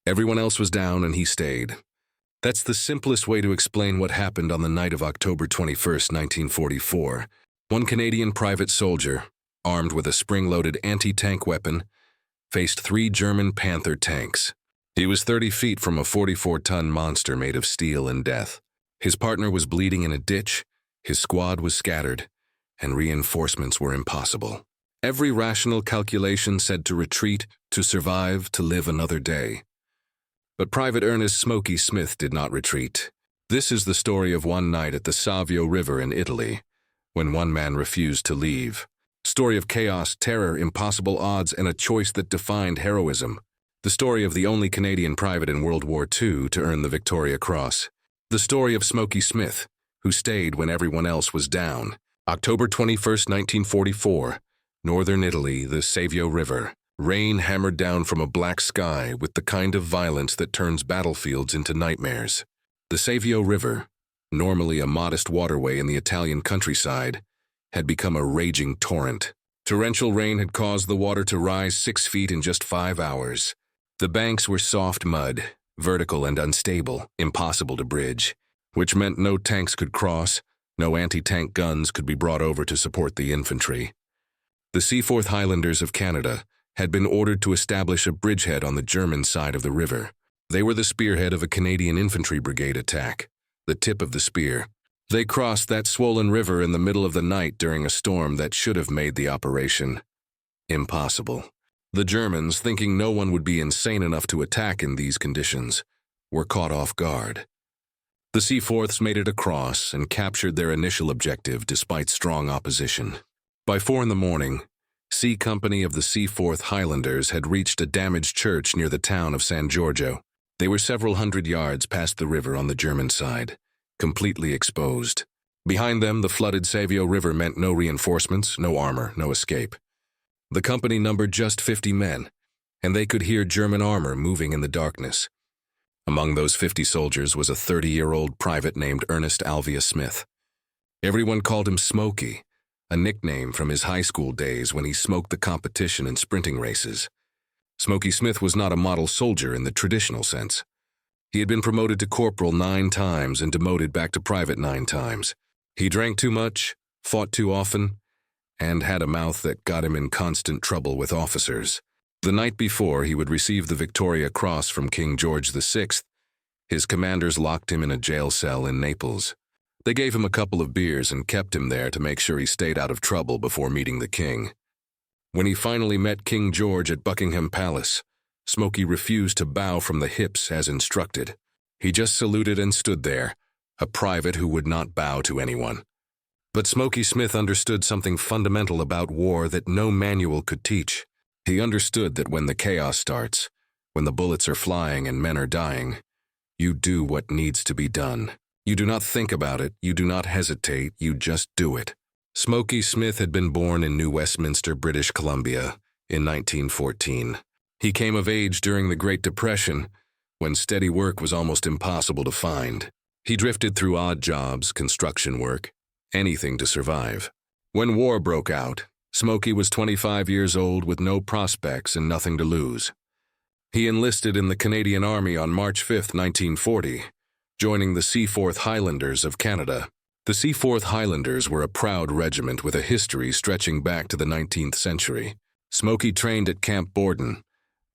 Everyone else was down and he stayed. That's the simplest way to explain what happened on the night of October 21st, 1944. One Canadian private soldier, armed with a spring-loaded anti-tank weapon, faced 3 German Panther tanks. He was 30 feet from a 44-ton monster made of steel and death. His partner was bleeding in a ditch, his squad was scattered, and reinforcements were impossible. Every rational calculation said to retreat, to survive, to live another day. But Private Ernest "Smokey" Smith did not retreat. This is the story of one night at the Savio River in Italy, when one man refused to leave. Story of chaos, terror, impossible odds, and a choice that defined heroism. The story of the only Canadian private in World War II to earn the Victoria Cross. The story of Smokey Smith, who stayed when everyone else was down. October 21st, 1944, northern Italy, the Savio River. Rain hammered down from a black sky with the kind of violence that turns battlefields into nightmares. The Savio River, normally a modest waterway in the Italian countryside, had become a raging torrent. Torrential rain had caused the water to rise 6 feet in just 5 hours. The banks were soft mud, vertical and unstable, impossible to bridge, which meant no tanks could cross, no anti-tank guns could be brought over to support the infantry. The Seaforth Highlanders of Canada had been ordered to establish a bridgehead on the German side of the river. They were the spearhead of a Canadian infantry brigade attack, the tip of the spear. They crossed that swollen river in the middle of the night during a storm that should have made the operation impossible. The Germans, thinking no one would be insane enough to attack in these conditions, were caught off guard. The Seaforths made it across and captured their initial objective despite strong opposition. By 4 in the morning, C Company of the Seaforth Highlanders had reached a damaged church near the town of San Giorgio. They were several hundred yards past the river on the German side, completely exposed. Behind them, the flooded Savio River meant no reinforcements, no armor, no escape. The company numbered just 50 men, and they could hear German armor moving in the darkness. Among those 50 soldiers was a 30-year-old private named Ernest Smith. Everyone called him Smokey, a nickname from his high school days when he smoked the competition in sprinting races. Smokey Smith was not a model soldier in the traditional sense. He had been promoted to corporal 9 times and demoted back to private 9 times. He drank too much, fought too often, and had a mouth that got him in constant trouble with officers. The night before he would receive the Victoria Cross from King George VI, his commanders locked him in a jail cell in Naples. They gave him a couple of beers and kept him there to make sure he stayed out of trouble before meeting the king. When he finally met King George at Buckingham Palace, Smokey refused to bow from the hips as instructed. He just saluted and stood there, a private who would not bow to anyone. But Smokey Smith understood something fundamental about war that no manual could teach. He understood that when the chaos starts, when the bullets are flying and men are dying, you do what needs to be done. You do not think about it, you do not hesitate, you just do it. Smokey Smith had been born in New Westminster, British Columbia, in 1914. He came of age during the Great Depression, when steady work was almost impossible to find. He drifted through odd jobs, construction work, anything to survive. When war broke out, Smokey was 25 years old with no prospects and nothing to lose. He enlisted in the Canadian Army on March 5, 1940, joining the Seaforth Highlanders of Canada. The Seaforth Highlanders were a proud regiment with a history stretching back to the 19th century. Smokey trained at Camp Borden,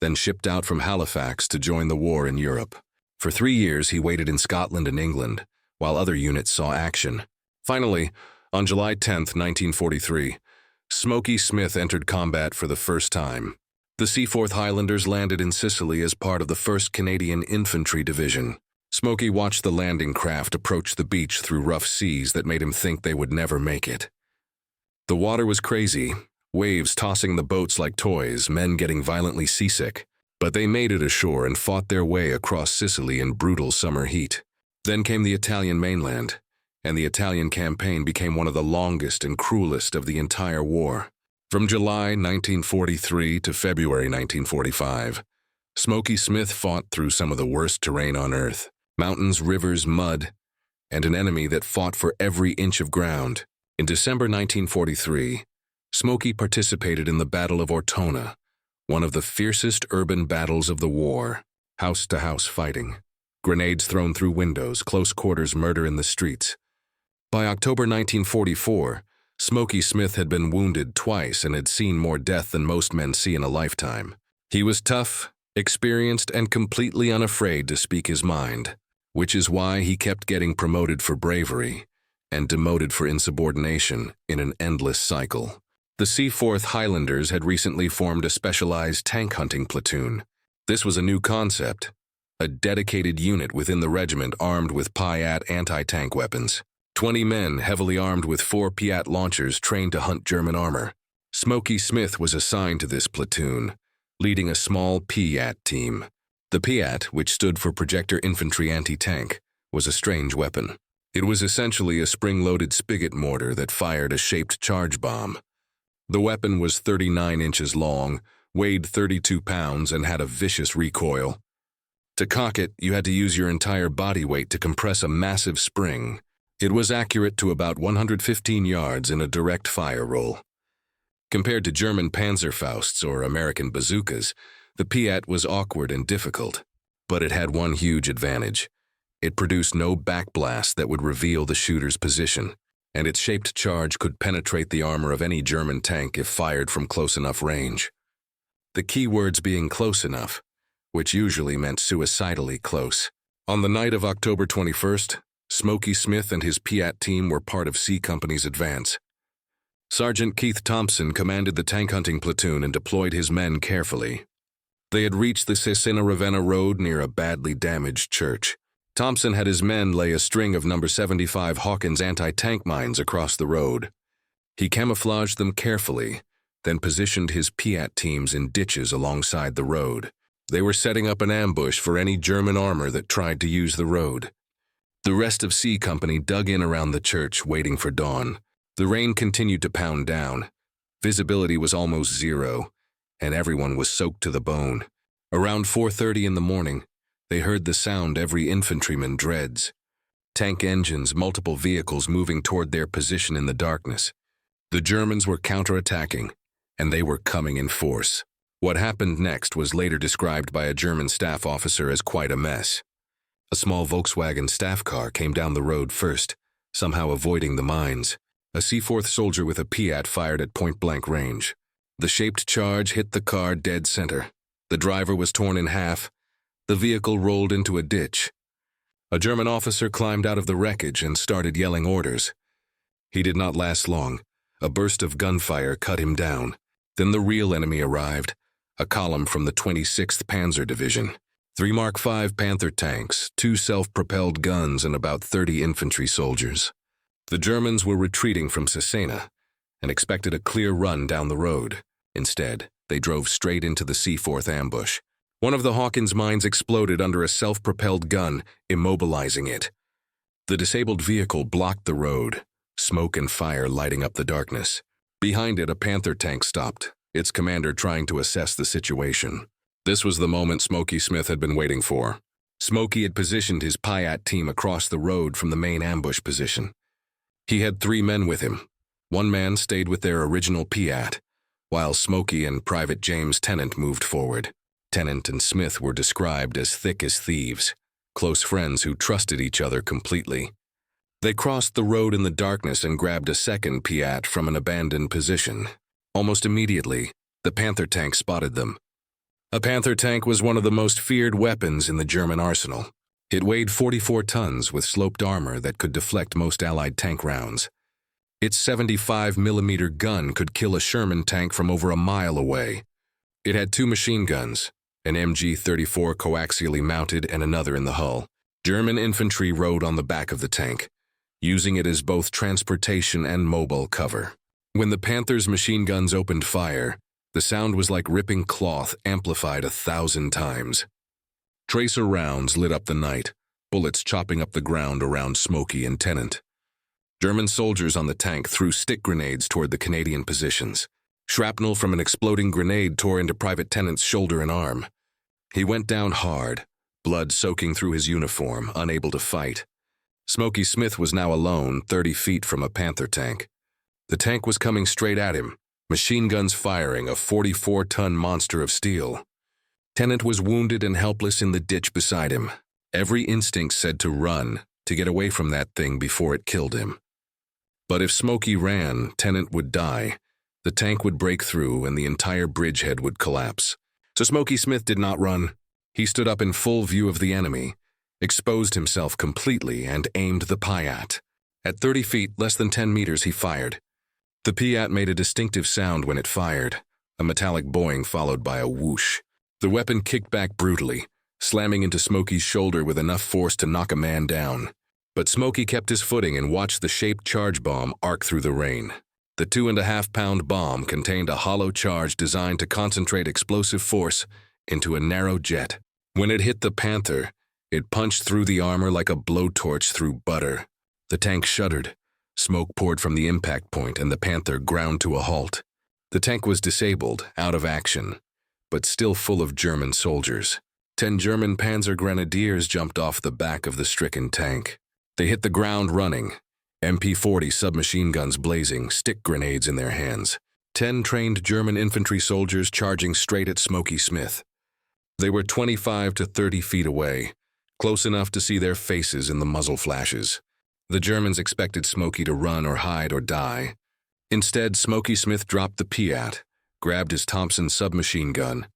then shipped out from Halifax to join the war in Europe. For 3 years he waited in Scotland and England, while other units saw action. Finally, on July 10, 1943, Smokey Smith entered combat for the first time. The Seaforth Highlanders landed in Sicily as part of the 1st Canadian Infantry Division. Smokey watched the landing craft approach the beach through rough seas that made him think they would never make it. The water was crazy, waves tossing the boats like toys, men getting violently seasick. But they made it ashore and fought their way across Sicily in brutal summer heat. Then came the Italian mainland, and the Italian campaign became one of the longest and cruelest of the entire war. From July 1943 to February 1945, Smokey Smith fought through some of the worst terrain on earth. Mountains, rivers, mud, and an enemy that fought for every inch of ground. In December 1943, Smokey participated in the Battle of Ortona, one of the fiercest urban battles of the war. house-to-house fighting, grenades thrown through windows, close quarters murder in the streets. By October 1944, Smokey Smith had been wounded twice and had seen more death than most men see in a lifetime. He was tough, experienced, and completely unafraid to speak his mind, which is why he kept getting promoted for bravery and demoted for insubordination in an endless cycle. The Seaforth Highlanders had recently formed a specialized tank hunting platoon. This was a new concept, a dedicated unit within the regiment armed with Piat anti-tank weapons. 20 men heavily armed with 4 Piat launchers trained to hunt German armor. Smokey Smith was assigned to this platoon, leading a small Piat team. The Piat, which stood for Projector Infantry Anti-Tank, was a strange weapon. It was essentially a spring-loaded spigot mortar that fired a shaped charge bomb. The weapon was 39 inches long, weighed 32 pounds, and had a vicious recoil. To cock it, you had to use your entire body weight to compress a massive spring. It was accurate to about 115 yards in a direct fire roll. Compared to German Panzerfausts or American bazookas, the Piat was awkward and difficult, but it had one huge advantage. It produced no backblast that would reveal the shooter's position, and its shaped charge could penetrate the armor of any German tank if fired from close enough range. The key words being close enough, which usually meant suicidally close. On the night of October 21st, Smokey Smith and his Piat team were part of C Company's advance. Sergeant Keith Thompson commanded the tank hunting platoon and deployed his men carefully. They had reached the Cesena-Ravenna road near a badly damaged church. Thompson had his men lay a string of No. 75 Hawkins anti-tank mines across the road. He camouflaged them carefully, then positioned his Piat teams in ditches alongside the road. They were setting up an ambush for any German armor that tried to use the road. The rest of C Company dug in around the church, waiting for dawn. The rain continued to pound down. Visibility was almost zero, and everyone was soaked to the bone. Around 4:30 in the morning, they heard the sound every infantryman dreads. Tank engines, multiple vehicles moving toward their position in the darkness. The Germans were counterattacking, and they were coming in force. What happened next was later described by a German staff officer as quite a mess. A small Volkswagen staff car came down the road first, somehow avoiding the mines. A Seaforth soldier with a Piat fired at point-blank range. The shaped charge hit the car dead center. The driver was torn in half. The vehicle rolled into a ditch. A German officer climbed out of the wreckage and started yelling orders. He did not last long. A burst of gunfire cut him down. Then the real enemy arrived, a column from the 26th Panzer Division. 3 Mark V Panther tanks, 2 self-propelled guns, and about 30 infantry soldiers. The Germans were retreating from Cesena and expected a clear run down the road. Instead, they drove straight into the Seaforth ambush. One of the Hawkins mines exploded under a self-propelled gun, immobilizing it. The disabled vehicle blocked the road, smoke and fire lighting up the darkness. Behind it, a Panther tank stopped, its commander trying to assess the situation. This was the moment Smokey Smith had been waiting for. Smokey had positioned his Piat team across the road from the main ambush position. He had 3 men with him. 1 man stayed with their original Piat, while Smokey and Private James Tennant moved forward. Tennant and Smith were described as thick as thieves, close friends who trusted each other completely. They crossed the road in the darkness and grabbed a second Piat from an abandoned position. Almost immediately, the Panther tank spotted them. A Panther tank was one of the most feared weapons in the German arsenal. It weighed 44 tons with sloped armor that could deflect most Allied tank rounds. Its 75mm gun could kill a Sherman tank from over a mile away. It had 2 machine guns, an MG-34 coaxially mounted and another in the hull. German infantry rode on the back of the tank, using it as both transportation and mobile cover. When the Panther's machine guns opened fire, the sound was like ripping cloth amplified 1,000 times. Tracer rounds lit up the night, bullets chopping up the ground around Smokey and Tennant. German soldiers on the tank threw stick grenades toward the Canadian positions. Shrapnel from an exploding grenade tore into Private Tennant's shoulder and arm. He went down hard, blood soaking through his uniform, unable to fight. Smokey Smith was now alone, 30 feet from a Panther tank. The tank was coming straight at him, machine guns firing, a 44-ton monster of steel. Tennant was wounded and helpless in the ditch beside him. Every instinct said to run, to get away from that thing before it killed him. But if Smokey ran, Tennant would die. The tank would break through and the entire bridgehead would collapse. So Smokey Smith did not run. He stood up in full view of the enemy, exposed himself completely, and aimed the Piat. At 30 feet, less than 10 meters, he fired. The Piat made a distinctive sound when it fired, a metallic boing followed by a whoosh. The weapon kicked back brutally, slamming into Smokey's shoulder with enough force to knock a man down. But Smokey kept his footing and watched the shaped charge bomb arc through the rain. The 2.5-pound bomb contained a hollow charge designed to concentrate explosive force into a narrow jet. When it hit the Panther, it punched through the armor like a blowtorch through butter. The tank shuddered. Smoke poured from the impact point and the Panther ground to a halt. The tank was disabled, out of action, but still full of German soldiers. 10 German Panzer Grenadiers jumped off the back of the stricken tank. They hit the ground running, MP-40 submachine guns blazing, stick grenades in their hands. 10 trained German infantry soldiers charging straight at Smokey Smith. They were 25 to 30 feet away, close enough to see their faces in the muzzle flashes. The Germans expected Smokey to run or hide or die. Instead, Smokey Smith dropped the Piat, grabbed his Thompson submachine gun,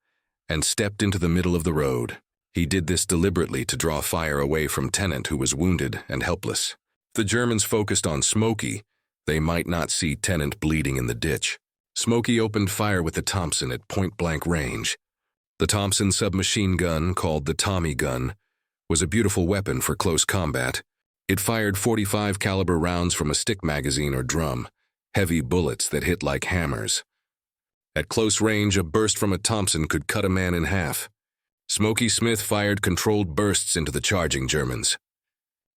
and stepped into the middle of the road. He did this deliberately to draw fire away from Tennant, who was wounded and helpless. If the Germans focused on Smokey, they might not see Tennant bleeding in the ditch. Smokey opened fire with the Thompson at point-blank range. The Thompson submachine gun, called the Tommy gun, was a beautiful weapon for close combat. It fired .45 caliber rounds from a stick magazine or drum, heavy bullets that hit like hammers. At close range, a burst from a Thompson could cut a man in half. Smokey Smith fired controlled bursts into the charging Germans.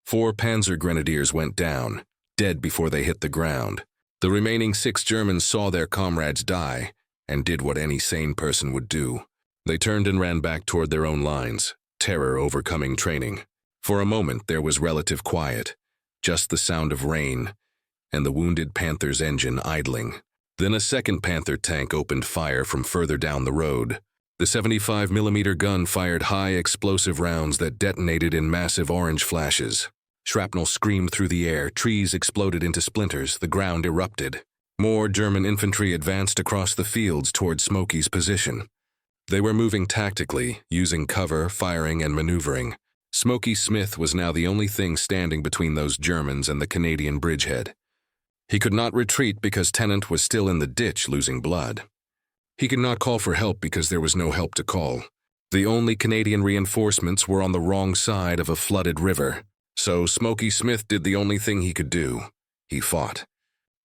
4 Panzer Grenadiers went down, dead before they hit the ground. The remaining 6 Germans saw their comrades die and did what any sane person would do. They turned and ran back toward their own lines, terror overcoming training. For a moment, there was relative quiet, just the sound of rain and the wounded Panther's engine idling. Then a second Panther tank opened fire from further down the road. The 75mm gun fired high explosive rounds that detonated in massive orange flashes. Shrapnel screamed through the air, trees exploded into splinters, the ground erupted. More German infantry advanced across the fields toward Smokey's position. They were moving tactically, using cover, firing, and maneuvering. Smokey Smith was now the only thing standing between those Germans and the Canadian bridgehead. He could not retreat because Tennant was still in the ditch losing blood. He could not call for help because there was no help to call. The only Canadian reinforcements were on the wrong side of a flooded river. So Smokey Smith did the only thing he could do. He fought.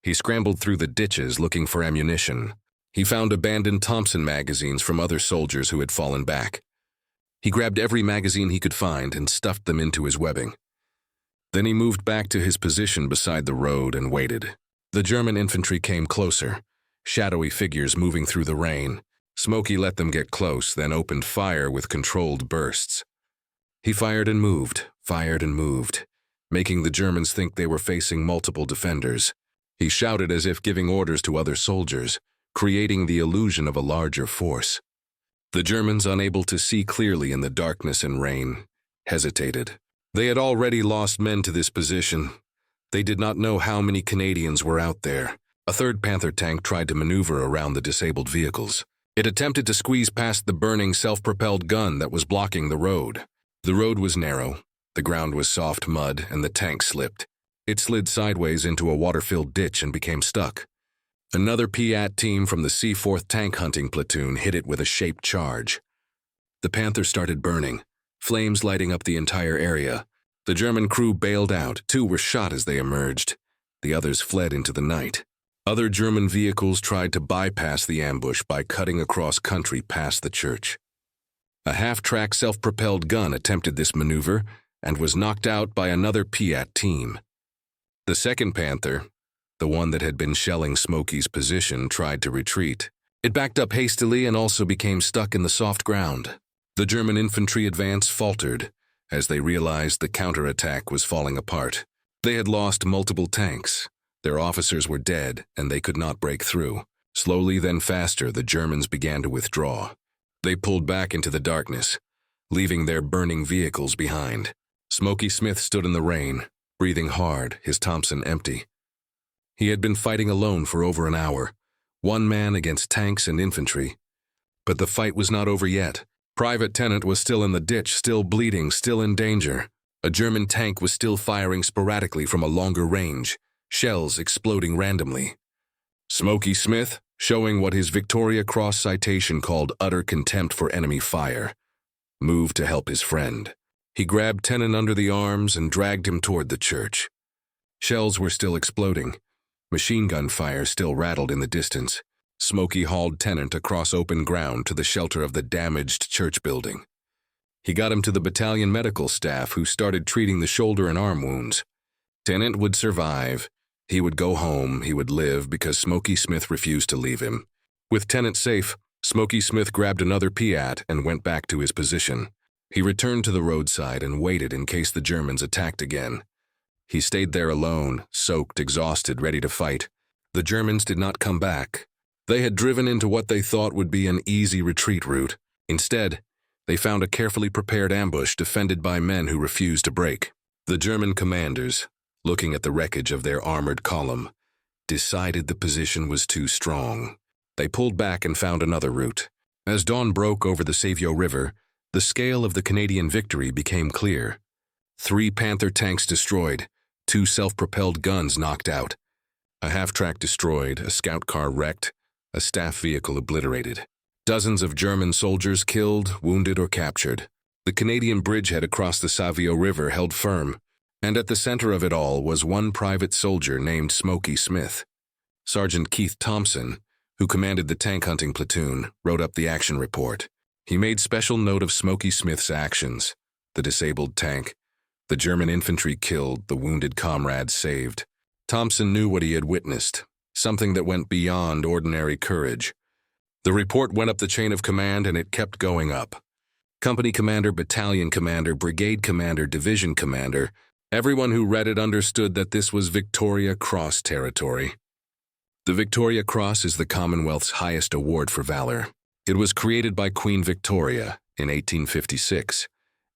He scrambled through the ditches looking for ammunition. He found abandoned Thompson magazines from other soldiers who had fallen back. He grabbed every magazine he could find and stuffed them into his webbing. Then he moved back to his position beside the road and waited. The German infantry came closer, shadowy figures moving through the rain. Smokey let them get close, then opened fire with controlled bursts. He fired and moved, making the Germans think they were facing multiple defenders. He shouted as if giving orders to other soldiers, creating the illusion of a larger force. The Germans, unable to see clearly in the darkness and rain, hesitated. They had already lost men to this position. They did not know how many Canadians were out there. A third Panther tank tried to maneuver around the disabled vehicles. It attempted to squeeze past the burning self-propelled gun that was blocking the road. The road was narrow, the ground was soft mud, and the tank slipped. It slid sideways into a water-filled ditch and became stuck. Another Piat team from the C4th Tank Hunting Platoon hit it with a shaped charge. The Panther started burning, flames lighting up the entire area. The German crew bailed out. 2 were shot as they emerged. The others fled into the night. Other German vehicles tried to bypass the ambush by cutting across country past the church. A half-track self-propelled gun attempted this maneuver and was knocked out by another Piat team. The second Panther, the one that had been shelling Smokey's position, tried to retreat. It backed up hastily and also became stuck in the soft ground. The German infantry advance faltered as they realized the counterattack was falling apart. They had lost multiple tanks. Their officers were dead, and they could not break through. Slowly, then faster, the Germans began to withdraw. They pulled back into the darkness, leaving their burning vehicles behind. Smokey Smith stood in the rain, breathing hard, his Thompson empty. He had been fighting alone for over an hour, one man against tanks and infantry. But the fight was not over yet. Private Tennant was still in the ditch, still bleeding, still in danger. A German tank was still firing sporadically from a longer range, shells exploding randomly. Smokey Smith, showing what his Victoria Cross citation called utter contempt for enemy fire, moved to help his friend. He grabbed Tennant under the arms and dragged him toward the church. Shells were still exploding. Machine gun fire still rattled in the distance. Smokey hauled Tennant across open ground to the shelter of the damaged church building. He got him to the battalion medical staff, who started treating the shoulder and arm wounds. Tennant would survive. He would go home. He would live because Smokey Smith refused to leave him. With Tennant safe, Smokey Smith grabbed another Piat and went back to his position. He returned to the roadside and waited in case the Germans attacked again. He stayed there alone, soaked, exhausted, ready to fight. The Germans did not come back. They had driven into what they thought would be an easy retreat route. Instead, they found a carefully prepared ambush defended by men who refused to break. The German commanders, looking at the wreckage of their armored column, decided the position was too strong. They pulled back and found another route. As dawn broke over the Savio River, the scale of the Canadian victory became clear. 3 Panther tanks destroyed, 2 self-propelled guns knocked out, a half-track destroyed, a scout car wrecked, a staff vehicle obliterated. Dozens of German soldiers killed, wounded, or captured. The Canadian bridgehead across the Savio River held firm, and at the center of it all was one private soldier named Smokey Smith. Sergeant Keith Thompson, who commanded the tank hunting platoon, wrote up the action report. He made special note of Smokey Smith's actions: the disabled tank, the German infantry killed, the wounded comrades saved. Thompson knew what he had witnessed, something that went beyond ordinary courage. The report went up the chain of command, and it kept going up. Company commander, battalion commander, brigade commander, division commander, everyone who read it understood that this was Victoria Cross territory. The Victoria Cross is the Commonwealth's highest award for valor. It was created by Queen Victoria in 1856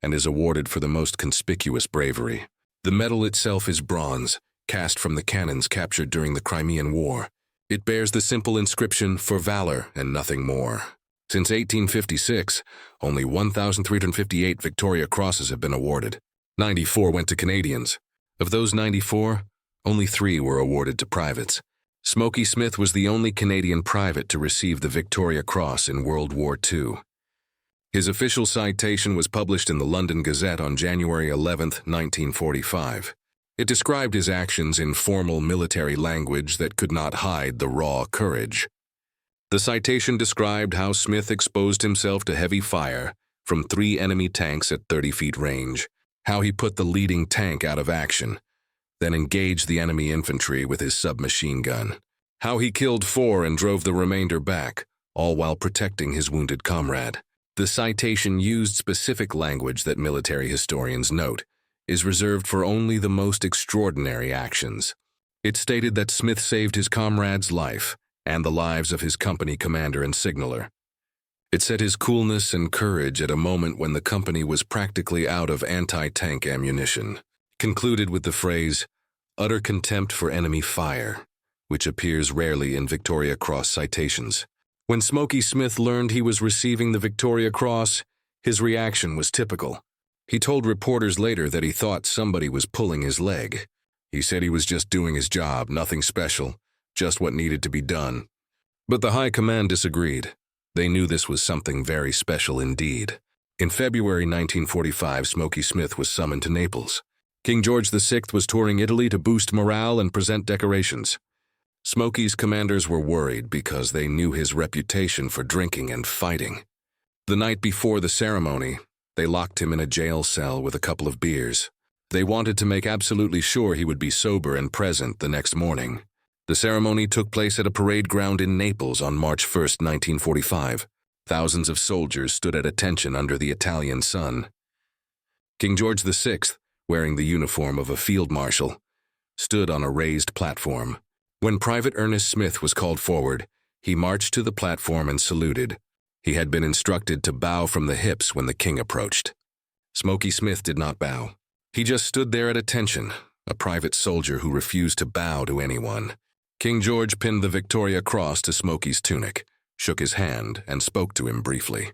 and is awarded for the most conspicuous bravery. The medal itself is bronze, cast from the cannons captured during the Crimean War. It bears the simple inscription, "For valor and nothing more." Since 1856, only 1,358 Victoria Crosses have been awarded. 94 went to Canadians. Of those 94, only 3 were awarded to privates. Smokey Smith was the only Canadian private to receive the Victoria Cross in World War II. His official citation was published in the London Gazette on January 11, 1945. It described his actions in formal military language that could not hide the raw courage. The citation described how Smith exposed himself to heavy fire from 3 enemy tanks at 30 feet range, how he put the leading tank out of action, then engaged the enemy infantry with his submachine gun, how he killed 4 and drove the remainder back, all while protecting his wounded comrade. The citation used specific language that military historians note is reserved for only the most extraordinary actions. It stated that Smith saved his comrade's life and the lives of his company commander and signaler. It said his coolness and courage at a moment when the company was practically out of anti-tank ammunition. Concluded with the phrase, "utter contempt for enemy fire," which appears rarely in Victoria Cross citations. When Smokey Smith learned he was receiving the Victoria Cross, his reaction was typical. He told reporters later that he thought somebody was pulling his leg. He said he was just doing his job, nothing special, just what needed to be done. But the high command disagreed. They knew this was something very special indeed. In February 1945, Smokey Smith was summoned to Naples. King George VI was touring Italy to boost morale and present decorations. Smokey's commanders were worried because they knew his reputation for drinking and fighting. The night before the ceremony, they locked him in a jail cell with a couple of beers. They wanted to make absolutely sure he would be sober and present the next morning. The ceremony took place at a parade ground in Naples on March 1, 1945. Thousands of soldiers stood at attention under the Italian sun. King George VI, wearing the uniform of a field marshal, stood on a raised platform. When Private Ernest Smith was called forward, he marched to the platform and saluted. He had been instructed to bow from the hips when the king approached. Smokey Smith did not bow. He just stood there at attention, a private soldier who refused to bow to anyone. King George pinned the Victoria Cross to Smokey's tunic, shook his hand, and spoke to him briefly.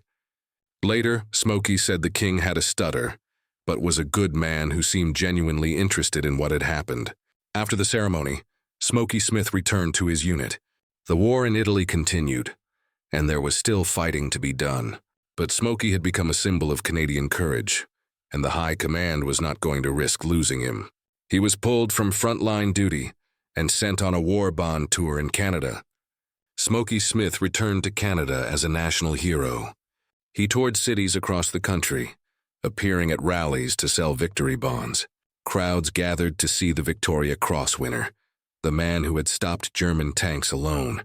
Later, Smokey said the king had a stutter, but was a good man who seemed genuinely interested in what had happened. After the ceremony, Smokey Smith returned to his unit. The war in Italy continued, and there was still fighting to be done. But Smokey had become a symbol of Canadian courage, and the high command was not going to risk losing him. He was pulled from frontline duty and sent on a war bond tour in Canada. Smokey Smith returned to Canada as a national hero. He toured cities across the country, appearing at rallies to sell victory bonds. Crowds gathered to see the Victoria Cross winner, the man who had stopped German tanks alone.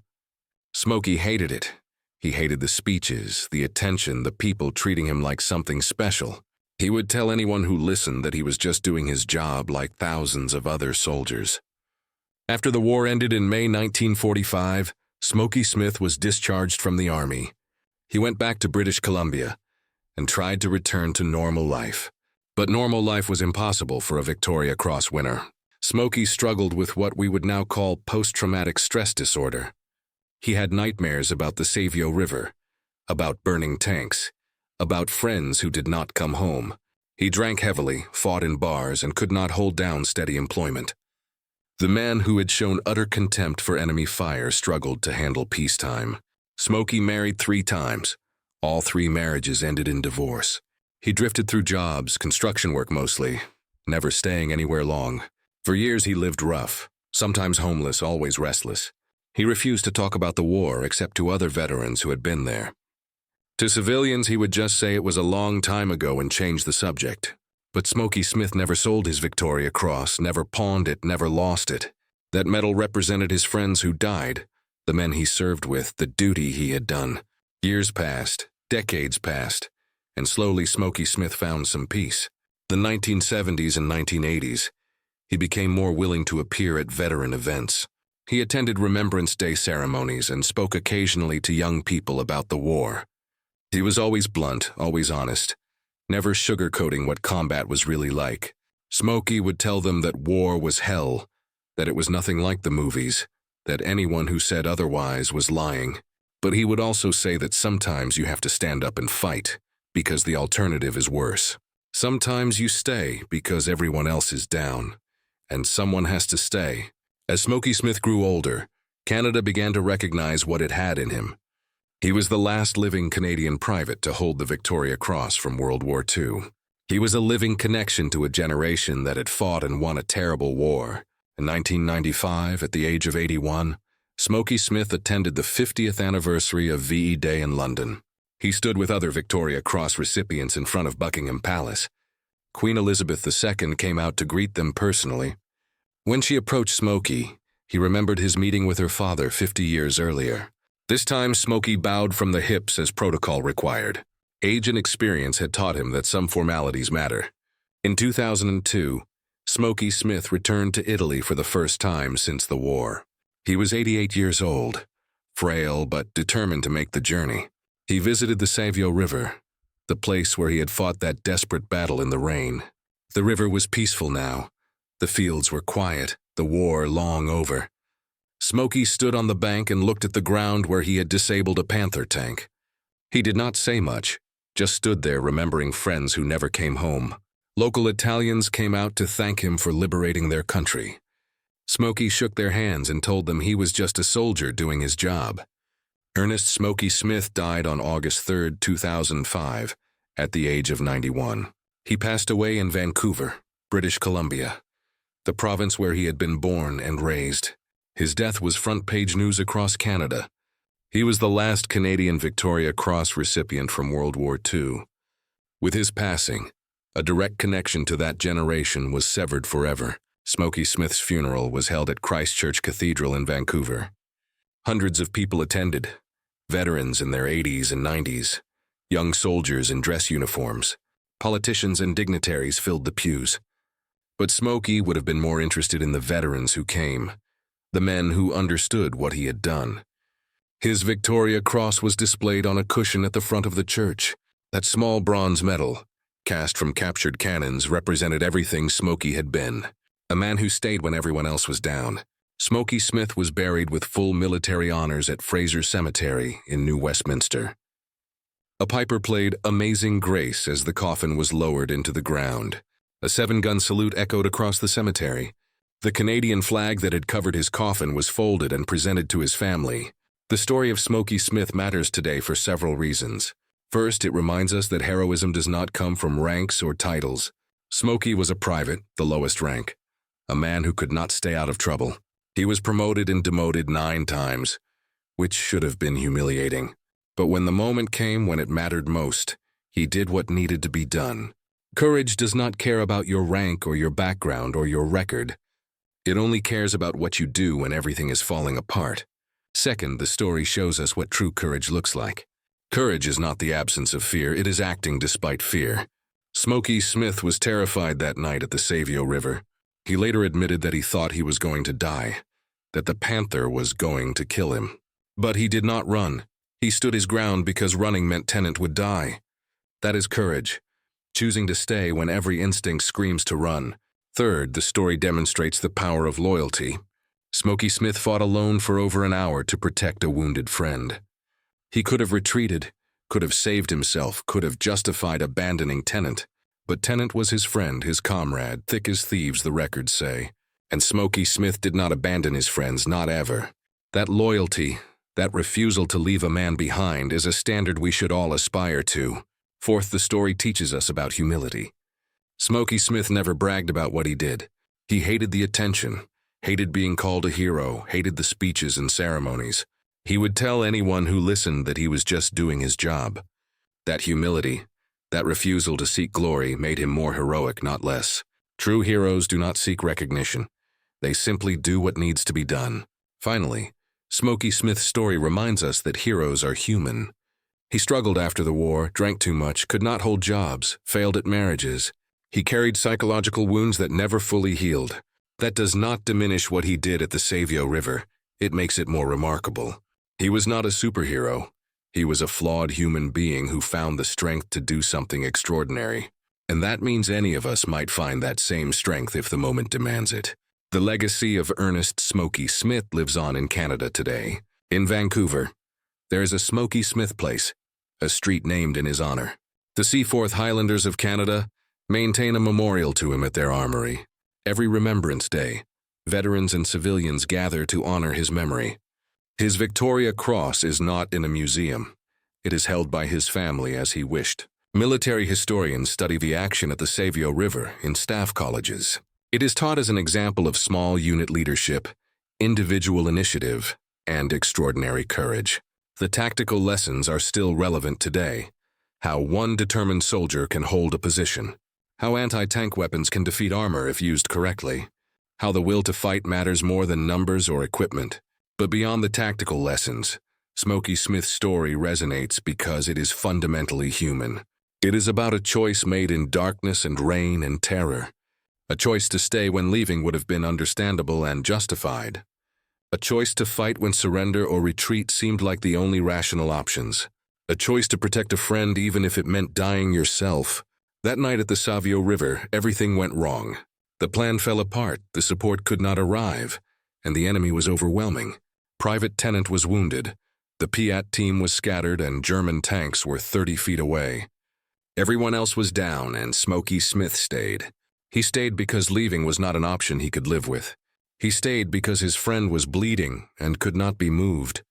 Smokey hated it. He hated the speeches, the attention, the people treating him like something special. He would tell anyone who listened that he was just doing his job like thousands of other soldiers. After the war ended in May 1945, Smokey Smith was discharged from the army. He went back to British Columbia and tried to return to normal life. But normal life was impossible for a Victoria Cross winner. Smokey struggled with what we would now call post-traumatic stress disorder. He had nightmares about the Savio River, about burning tanks, about friends who did not come home. He drank heavily, fought in bars, and could not hold down steady employment. The man who had shown utter contempt for enemy fire struggled to handle peacetime. Smokey married 3 times. All 3 marriages ended in divorce. He drifted through jobs, construction work mostly, never staying anywhere long. For years he lived rough, sometimes homeless, always restless. He refused to talk about the war except to other veterans who had been there. To civilians, he would just say it was a long time ago and change the subject. But Smokey Smith never sold his Victoria Cross, never pawned it, never lost it. That medal represented his friends who died, the men he served with, the duty he had done. Years passed, decades passed, and slowly Smokey Smith found some peace. The 1970s and 1980s, he became more willing to appear at veteran events. He attended Remembrance Day ceremonies and spoke occasionally to young people about the war. He was always blunt, always honest, never sugarcoating what combat was really like. Smokey would tell them that war was hell, that it was nothing like the movies, that anyone who said otherwise was lying. But he would also say that sometimes you have to stand up and fight, because the alternative is worse. Sometimes you stay because everyone else is down, and someone has to stay. As Smokey Smith grew older, Canada began to recognize what it had in him. He was the last living Canadian private to hold the Victoria Cross from World War II. He was a living connection to a generation that had fought and won a terrible war. In 1995, at the age of 81, Smokey Smith attended the 50th anniversary of WWII Day in London. He stood with other Victoria Cross recipients in front of Buckingham Palace. Queen Elizabeth II came out to greet them personally. When she approached Smokey, he remembered his meeting with her father 50 years earlier. This time, Smokey bowed from the hips as protocol required. Age and experience had taught him that some formalities matter. In 2002, Smokey Smith returned to Italy for the first time since the war. He was 88 years old, frail but determined to make the journey. He visited the Savio River, the place where he had fought that desperate battle in the rain. The river was peaceful now. The fields were quiet, the war long over. Smokey stood on the bank and looked at the ground where he had disabled a Panther tank. He did not say much, just stood there remembering friends who never came home. Local Italians came out to thank him for liberating their country. Smokey shook their hands and told them he was just a soldier doing his job. Ernest Smokey Smith died on August 3, 2005, at the age of 91. He passed away in Vancouver, British Columbia, the province where he had been born and raised. His death was front-page news across Canada. He was the last Canadian Victoria Cross recipient from World War II. With his passing, a direct connection to that generation was severed forever. Smokey Smith's funeral was held at Christ Church Cathedral in Vancouver. Hundreds of people attended, veterans in their 80s and 90s, young soldiers in dress uniforms, politicians and dignitaries filled the pews. But Smokey would have been more interested in the veterans who came, the men who understood what he had done. His Victoria Cross was displayed on a cushion at the front of the church. That small bronze medal, cast from captured cannons, represented everything Smokey had been. A man who stayed when everyone else was down. Smokey Smith was buried with full military honors at Fraser Cemetery in New Westminster. A piper played Amazing Grace as the coffin was lowered into the ground. A 7-gun salute echoed across the cemetery. The Canadian flag that had covered his coffin was folded and presented to his family. The story of Smokey Smith matters today for several reasons. First, it reminds us that heroism does not come from ranks or titles. Smokey was a private, the lowest rank. A man who could not stay out of trouble. He was promoted and demoted 9 times, which should have been humiliating. But when the moment came when it mattered most, he did what needed to be done. Courage does not care about your rank or your background or your record. It only cares about what you do when everything is falling apart. Second, the story shows us what true courage looks like. Courage is not the absence of fear, it is acting despite fear. Smokey Smith was terrified that night at the Savio River. He later admitted that he thought he was going to die, that the panther was going to kill him. But he did not run. He stood his ground because running meant Tennant would die. That is courage, choosing to stay when every instinct screams to run. Third, the story demonstrates the power of loyalty. Smokey Smith fought alone for over an hour to protect a wounded friend. He could have retreated, could have saved himself, could have justified abandoning Tennant. But Tennant was his friend, his comrade, thick as thieves, the records say. And Smokey Smith did not abandon his friends, not ever. That loyalty, that refusal to leave a man behind, is a standard we should all aspire to. Fourth, the story teaches us about humility. Smokey Smith never bragged about what he did. He hated the attention, hated being called a hero, hated the speeches and ceremonies. He would tell anyone who listened that he was just doing his job. That humility, that refusal to seek glory, made him more heroic, not less. True heroes do not seek recognition. They simply do what needs to be done. Finally, Smokey Smith's story reminds us that heroes are human. He struggled after the war, drank too much, could not hold jobs, failed at marriages. He carried psychological wounds that never fully healed. That does not diminish what he did at the Savio River. It makes it more remarkable. He was not a superhero. He was a flawed human being who found the strength to do something extraordinary. And that means any of us might find that same strength if the moment demands it. The legacy of Ernest Smokey Smith lives on in Canada today. In Vancouver, there is a Smokey Smith Place, a street named in his honor. The Seaforth Highlanders of Canada maintain a memorial to him at their armory. Every Remembrance Day, veterans and civilians gather to honor his memory. His Victoria Cross is not in a museum. It is held by his family as he wished. Military historians study the action at the Savio River in staff colleges. It is taught as an example of small unit leadership, individual initiative, and extraordinary courage. The tactical lessons are still relevant today. How one determined soldier can hold a position. How anti-tank weapons can defeat armor if used correctly. How the will to fight matters more than numbers or equipment. But beyond the tactical lessons, Smokey Smith's story resonates because it is fundamentally human. It is about a choice made in darkness and rain and terror. A choice to stay when leaving would have been understandable and justified. A choice to fight when surrender or retreat seemed like the only rational options. A choice to protect a friend even if it meant dying yourself. That night at the Savio River, everything went wrong. The plan fell apart, the support could not arrive, and the enemy was overwhelming. Private Tennant was wounded. The Piat team was scattered and German tanks were 30 feet away. Everyone else was down and Smokey Smith stayed. He stayed because leaving was not an option he could live with. He stayed because his friend was bleeding and could not be moved.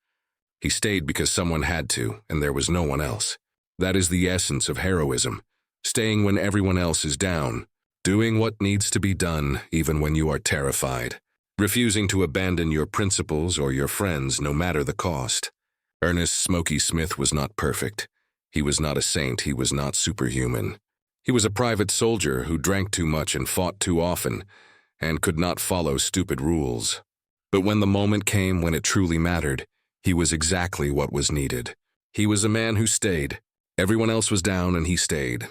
He stayed because someone had to, and there was no one else. That is the essence of heroism. Staying when everyone else is down. Doing what needs to be done even when you are terrified. Refusing to abandon your principles or your friends no matter the cost. Ernest Smokey Smith was not perfect. He was not a saint, he was not superhuman. He was a private soldier who drank too much and fought too often, and could not follow stupid rules. But when the moment came when it truly mattered, he was exactly what was needed. He was a man who stayed. Everyone else was down and he stayed.